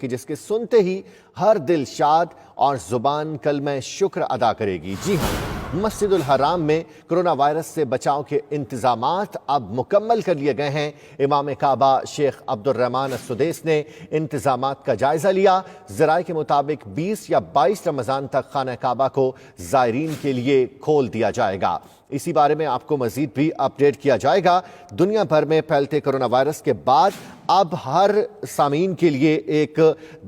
کہ جس کے سنتے ہی ہر دل شاد اور زبان کلمہ شکر ادا کرے گی۔ جی ہاں، مسجد الحرام میں کرونا وائرس سے بچاؤ کے انتظامات اب مکمل کر لیے گئے ہیں۔ امام کعبہ شیخ عبدالرحمن السدیس نے انتظامات کا جائزہ لیا۔ ذرائع کے مطابق 20 یا 22 رمضان تک خانہ کعبہ کو زائرین کے لیے کھول دیا جائے گا۔ اسی بارے میں آپ کو مزید بھی اپڈیٹ کیا جائے گا۔ دنیا بھر میں پھیلتے کرونا وائرس کے بعد اب ہر سامعین کے لیے ایک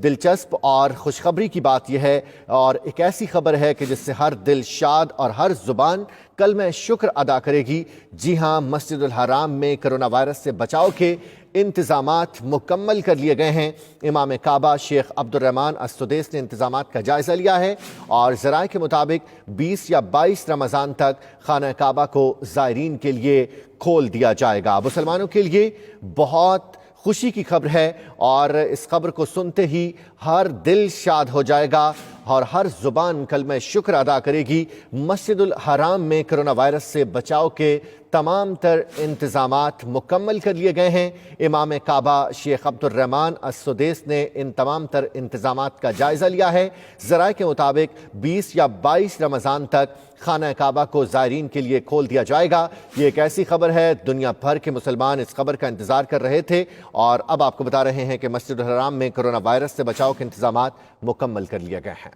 دلچسپ اور خوشخبری کی بات یہ ہے، اور ایک ایسی خبر ہے کہ جس سے ہر دل شاد اور ہر زبان کلمہ شکر ادا کرے گی۔ جی ہاں، مسجد الحرام میں کرونا وائرس سے بچاؤ کے انتظامات مکمل کر لیے گئے ہیں۔ امام کعبہ شیخ عبدالرحمن السدیس نے انتظامات کا جائزہ لیا ہے اور ذرائع کے مطابق 20 یا 22 رمضان تک خانہ کعبہ کو زائرین کے لیے کھول دیا جائے گا۔ مسلمانوں کے لیے بہت خوشی کی خبر ہے اور اس خبر کو سنتے ہی ہر دل شاد ہو جائے گا اور ہر زبان کلمہ شکر ادا کرے گی۔ مسجد الحرام میں کرونا وائرس سے بچاؤ کے تمام تر انتظامات مکمل کر لیے گئے ہیں۔ امام کعبہ شیخ عبدالرحمن السدیس نے ان تمام تر انتظامات کا جائزہ لیا ہے۔ ذرائع کے مطابق 20 یا 22 رمضان تک خانہ کعبہ کو زائرین کے لیے کھول دیا جائے گا۔ یہ ایک ایسی خبر ہے، دنیا بھر کے مسلمان اس خبر کا انتظار کر رہے تھے اور اب آپ کو بتا رہے ہیں کہ مسجد الحرام میں کرونا وائرس سے بچاؤ کے انتظامات مکمل کر لیے گئے ہیں۔